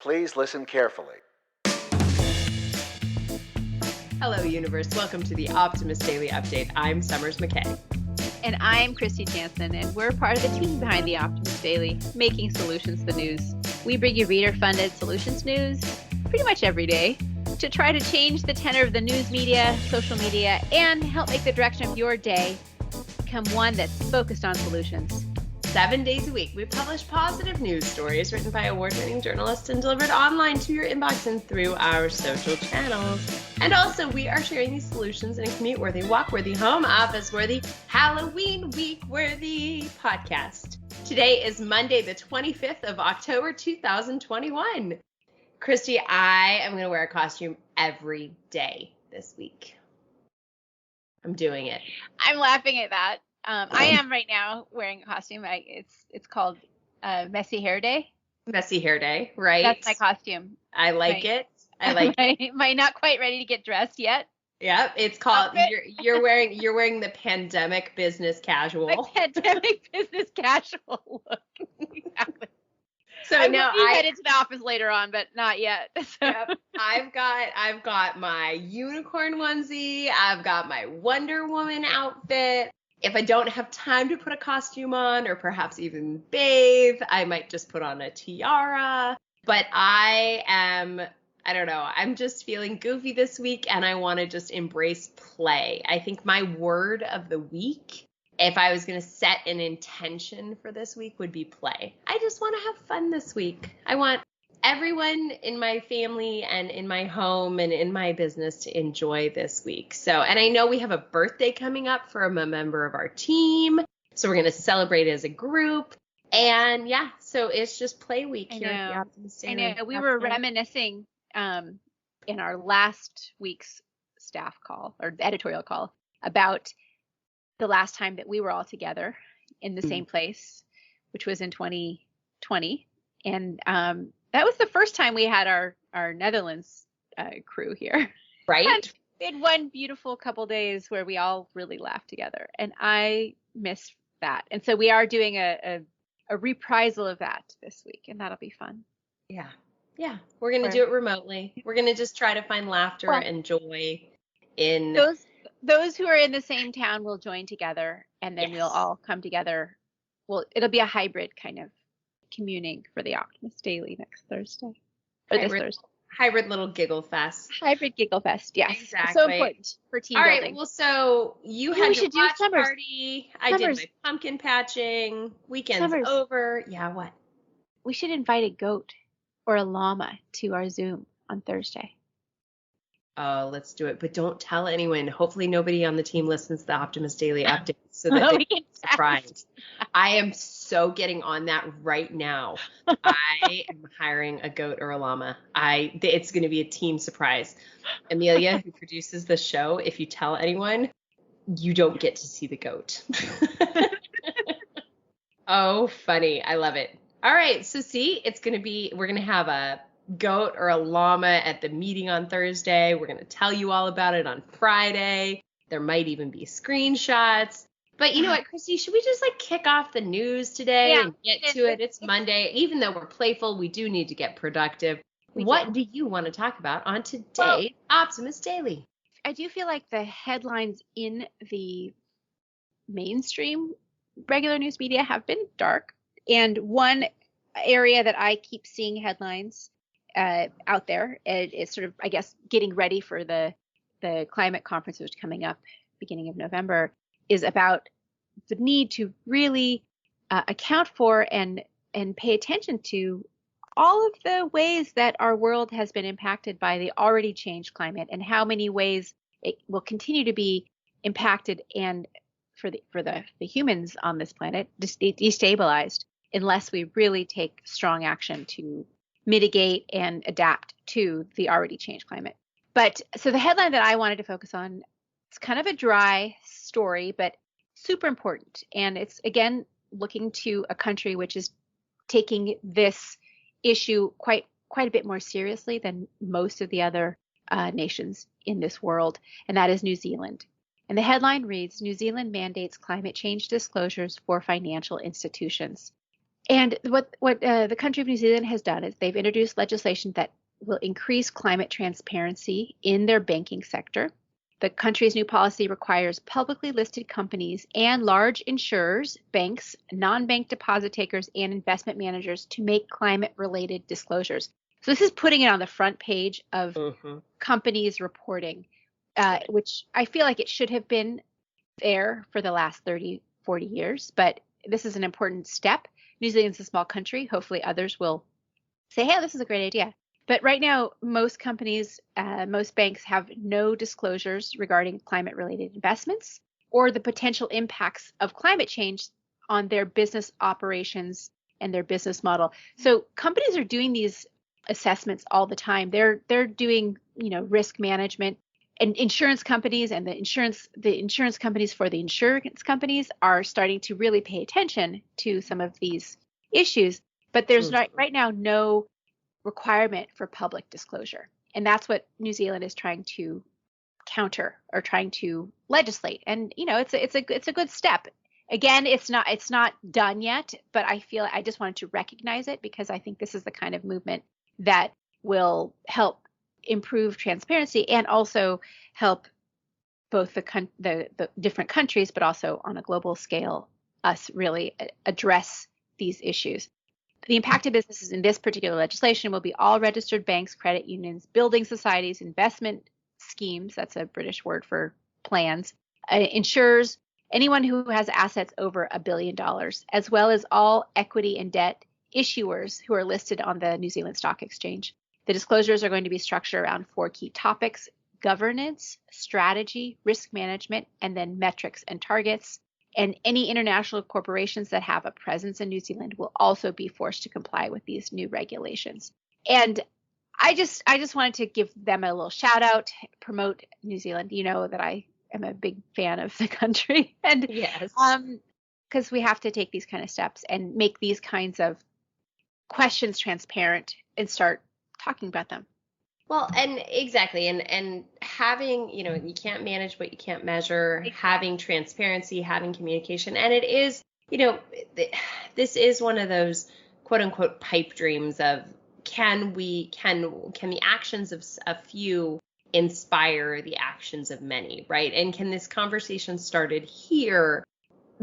Please listen carefully. Hello, universe. Welcome to the Optimist Daily Update. I'm Summers McKay. And I'm Kristy Jansen, and we're part of the team behind the Optimist Daily, making solutions the news. We bring you reader-funded solutions news pretty much every day to try to change the tenor of the news media, social media, and help make the direction of your day become one that's focused on solutions. 7 days a week, we publish positive news stories written by award-winning journalists and delivered online to your inbox and through our social channels. And also, we are sharing these solutions in a commute-worthy, walk-worthy, home office-worthy, Halloween week-worthy podcast. Today is Monday, the 25th of October, 2021. Kristy, I am going to wear a costume every day this week. I'm doing it. I'm laughing at that. I am right now wearing a costume. It's called Messy Hair Day. Messy Hair Day, right? That's my costume. I like it. I like it. Am I not quite ready to get dressed yet? Yep, it's called. You're wearing the pandemic business casual. My pandemic business casual look. Exactly. So I now will be headed to the office later on, but not yet. Yep, I've got my unicorn onesie. I've got my Wonder Woman outfit. If I don't have time to put a costume on, or perhaps even bathe, I might just put on a tiara. But I'm just feeling goofy this week, and I want to just embrace play. I think my word of the week, if I was going to set an intention for this week, would be play. I just want to have fun this week. I want everyone in my family and in my home and in my business to enjoy this week. So, and I know we have a birthday coming up from a member of our team. So we're going to celebrate as a group. And yeah, so it's just play week here at the Optimist Daily. I know. We were reminiscing in our last week's staff call or editorial call about the last time that we were all together in the same place, which was in 2020. And that was the first time we had our Netherlands crew here. Right. And we had one beautiful couple days where we all really laughed together. And I miss that. And so we are doing a reprisal of that this week. And that'll be fun. Yeah. Yeah. We're going to do it remotely. We're going to just try to find laughter and joy in those who are in the same town will join together, and then we'll all come together. Well, it'll be a hybrid kind of communing for the Optimist Daily next Thursday. Or this Thursday. Hybrid little giggle fest. Hybrid giggle fest, yes. Exactly. So important for team building. All right, well, so you had your watch party. I did my pumpkin patching. Weekend's over. Yeah, what? We should invite a goat or a llama to our Zoom on Thursday. Oh, let's do it. But don't tell anyone. Hopefully nobody on the team listens to the Optimist Daily update so that they get surprised. I am so getting on that right now. I am hiring a goat or a llama. It's going to be a team surprise. Amelia, who produces the show, if you tell anyone, you don't get to see the goat. Oh, funny. I love it. All right. So see, we're going to have a goat or a llama at the meeting on Thursday. We're going to tell you all about it on Friday. There might even be screenshots. But you know what, Kristy, should we just kick off the news today and get to it? It's Monday. Even though we're playful, we do need to get productive. What do you want to talk about on today's Optimist Daily? I do feel like the headlines in the mainstream regular news media have been dark. And one area that I keep seeing headlines out there is sort of, I guess, getting ready for the climate conference which is coming up beginning of November, is about the need to really account for and pay attention to all of the ways that our world has been impacted by the already changed climate, and how many ways it will continue to be impacted and for the humans on this planet destabilized unless we really take strong action to mitigate and adapt to the already changed climate. But so the headline that I wanted to focus on, it's kind of a dry story, but super important. And it's, again, looking to a country which is taking this issue quite a bit more seriously than most of the other nations in this world, and that is New Zealand. And the headline reads, New Zealand mandates climate change disclosures for financial institutions. And what the country of New Zealand has done is they've introduced legislation that will increase climate transparency in their banking sector. The country's new policy requires publicly listed companies and large insurers, banks, non-bank deposit takers, and investment managers to make climate-related disclosures. So this is putting it on the front page of companies reporting, which I feel like it should have been there for the last 30, 40 years, but this is an important step. New Zealand's a small country. Hopefully others will say, hey, this is a great idea. But right now, most companies, most banks have no disclosures regarding climate-related investments or the potential impacts of climate change on their business operations and their business model. So companies are doing these assessments all the time. They're doing, risk management, and insurance companies and the insurance companies for the insurance companies are starting to really pay attention to some of these issues. But there's right now no requirement for public disclosure. And that's what New Zealand is trying to counter or trying to legislate. And it's a good step. Again, it's not done yet, but I just wanted to recognize it because I think this is the kind of movement that will help improve transparency and also help both the different countries, but also on a global scale, us really address these issues. The impacted businesses in this particular legislation will be all registered banks, credit unions, building societies, investment schemes, that's a British word for plans, insurers, anyone who has assets over $1 billion, as well as all equity and debt issuers who are listed on the New Zealand Stock Exchange. The disclosures are going to be structured around 4 key topics: governance, strategy, risk management, and then metrics and targets. And any international corporations that have a presence in New Zealand will also be forced to comply with these new regulations. And I just wanted to give them a little shout out, promote New Zealand. You know that I am a big fan of the country, and yes, because we have to take these kind of steps and make these kinds of questions transparent and start talking about them. Well, and exactly. And having, you can't manage what you can't measure, exactly. Having transparency, having communication. And it is, this is one of those quote unquote pipe dreams of can the actions of a few inspire the actions of many, right? And can this conversation started here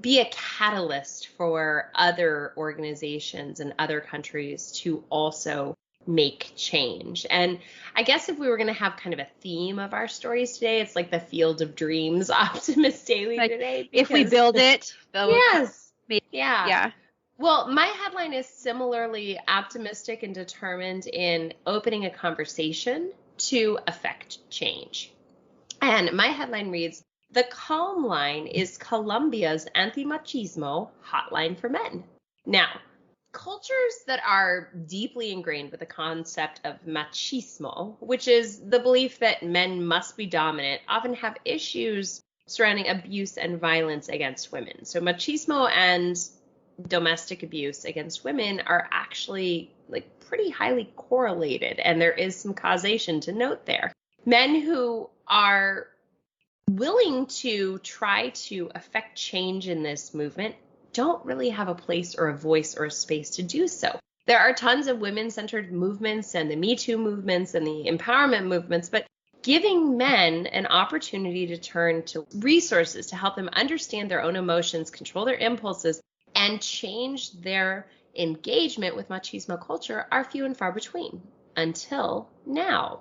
be a catalyst for other organizations and other countries to also make change? And I guess if we were going to have kind of a theme of our stories today, it's like the Field of Dreams Optimist Daily today. If we build it, yes. Yeah. Well, my headline is similarly optimistic and determined in opening a conversation to affect change. And my headline reads, "The Calm Line is Colombia's anti-machismo hotline for men." Now, cultures that are deeply ingrained with the concept of machismo, which is the belief that men must be dominant, often have issues surrounding abuse and violence against women. So machismo and domestic abuse against women are actually pretty highly correlated, and there is some causation to note there. Men who are willing to try to affect change in this movement don't really have a place or a voice or a space to do so. There are tons of women-centered movements and the Me Too movements and the empowerment movements, but giving men an opportunity to turn to resources to help them understand their own emotions, control their impulses, and change their engagement with machismo culture are few and far between until now.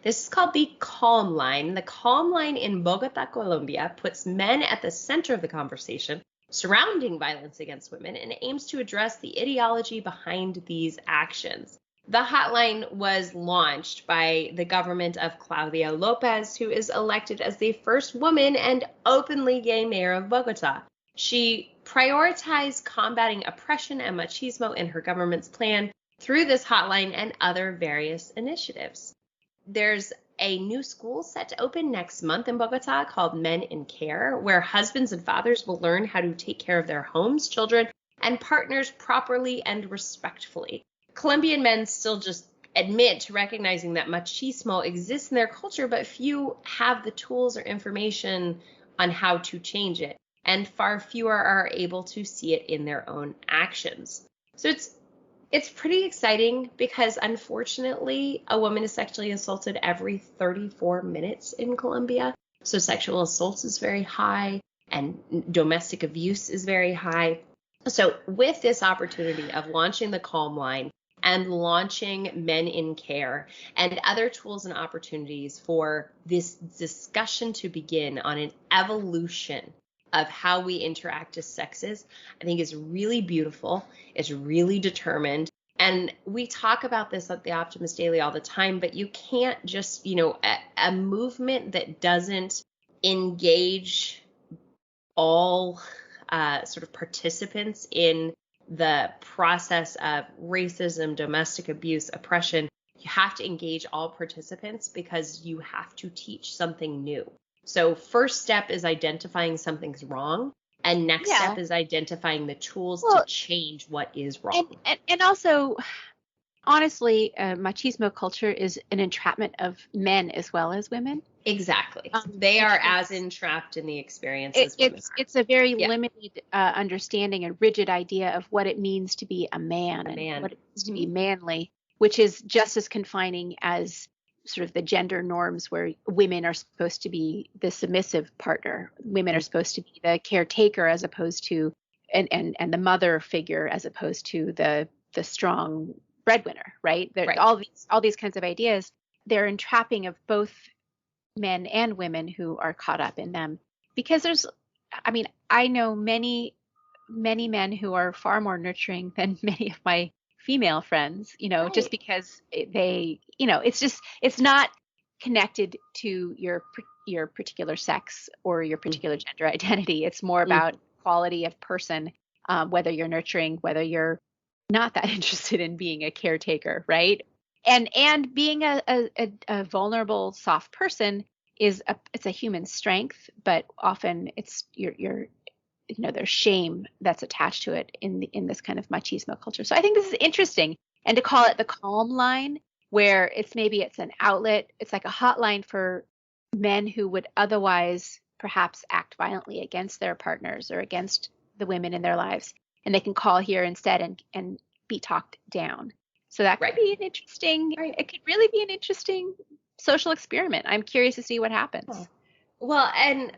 This is called the Calm Line. The Calm Line in Bogota, Colombia, puts men at the center of the conversation surrounding violence against women and aims to address the ideology behind these actions. The hotline was launched by the government of Claudia Lopez, who is elected as the first woman and openly gay mayor of Bogota. She prioritized combating oppression and machismo in her government's plan through this hotline and other various initiatives. There's a new school set to open next month in Bogota called Men in Care, where husbands and fathers will learn how to take care of their homes, children, and partners properly and respectfully. Colombian men still just admit to recognizing that machismo exists in their culture, but few have the tools or information on how to change it, and far fewer are able to see it in their own actions. So it's pretty exciting because unfortunately a woman is sexually assaulted every 34 minutes in Colombia. So sexual assault is very high and domestic abuse is very high. So with this opportunity of launching the Calm Line and launching Men in Care and other tools and opportunities for this discussion to begin on an evolution of how we interact as sexes, I think is really beautiful. It's really determined. And we talk about this at the Optimist Daily all the time, but you can't just, a movement that doesn't engage all sort of participants in the process of racism, domestic abuse, oppression. You have to engage all participants because you have to teach something new. So first step is identifying something's wrong. And next step is identifying the tools to change what is wrong. And also, honestly, machismo culture is an entrapment of men as well as women. Exactly. They are as entrapped in the experience as women are. It's a very limited understanding and rigid idea of what it means to be a man. What it means to be manly, which is just as confining as sort of the gender norms where women are supposed to be the submissive partner. Women are supposed to be the caretaker as opposed to and the mother figure as opposed to the strong breadwinner, right? Right. All these kinds of ideas, they're entrapping of both men and women who are caught up in them. Because I know many men who are far more nurturing than many of my female friends, just because it's not connected to your particular sex or your particular gender identity. It's more about quality of person, whether you're nurturing, whether you're not that interested in being a caretaker, right? And being a vulnerable, soft person it's a human strength, but often it's there's shame that's attached to it in this kind of machismo culture. So I think this is interesting. And to call it the Calm Line, where it's an outlet, it's like a hotline for men who would otherwise perhaps act violently against their partners or against the women in their lives. And they can call here instead and be talked down. So that could be an interesting, it could really be an interesting social experiment. I'm curious to see what happens. Oh. Well, and,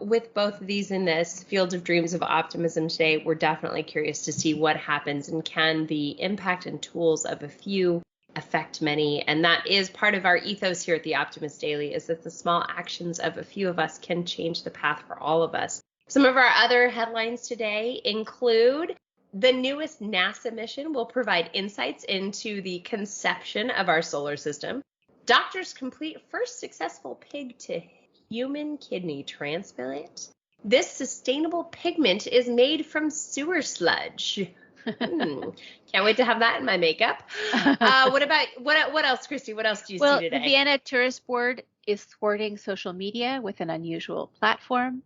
with both of these in this Field of Dreams of Optimism today, we're definitely curious to see what happens and can the impact and tools of a few affect many. And that is part of our ethos here at the Optimist Daily, is that the small actions of a few of us can change the path for all of us. Some of our other headlines today include the newest NASA mission will provide insights into the conception of our solar system. Doctors complete first successful pig to human kidney transplant. This sustainable pigment is made from sewer sludge. Can't wait to have that in my makeup. What else, Kristy? What else do you see today? The Vienna Tourist Board is thwarting social media with an unusual platform.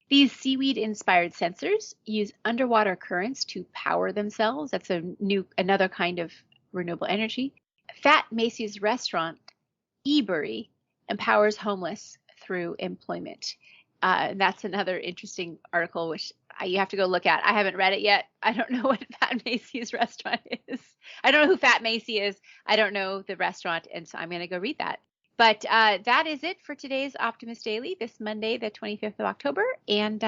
These seaweed-inspired sensors use underwater currents to power themselves. That's another kind of renewable energy. Fat Macy's restaurant, Ebury, empowers homeless through employment. That's another interesting article, which you have to go look at. I haven't read it yet. I don't know what Fat Macy's restaurant is. I don't know who Fat Macy is. I don't know the restaurant, and so I'm going to go read that. But that is it for today's Optimist Daily, this Monday, the 25th of October. And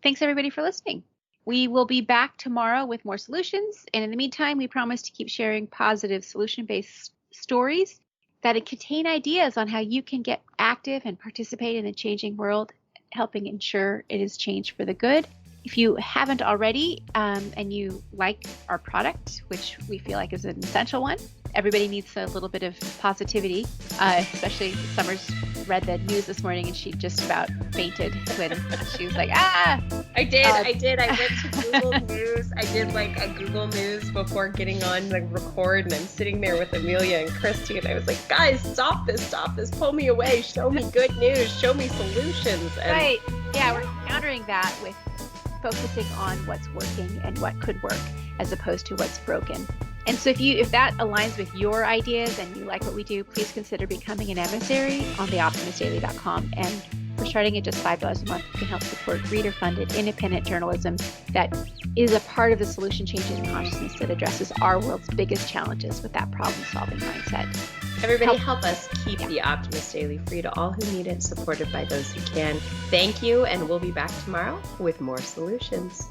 thanks, everybody, for listening. We will be back tomorrow with more solutions. And in the meantime, we promise to keep sharing positive solution-based stories that contain ideas on how you can get active and participate in a changing world, helping ensure it is changed for the good. If you haven't already and you like our product, which we feel like is an essential one, everybody needs a little bit of positivity, especially Summers read the news this morning and she just about fainted when she was like, I did. I went to Google News. I did like a Google News before getting on the record, and I'm sitting there with Amelia and Kristy, and I was like, guys, stop this, pull me away, show me good news, show me solutions. And right. Yeah, we're countering that with focusing on what's working and what could work as opposed to what's broken. And so if that aligns with your ideas and you like what we do, please consider becoming an emissary on theoptimistdaily.com and For starting at just $5 a month, you can help support reader-funded, independent journalism that is a part of the solution changes consciousness that addresses our world's biggest challenges with that problem-solving mindset. Everybody help us keep the Optimist Daily free to all who need it, supported by those who can. Thank you, and we'll be back tomorrow with more solutions.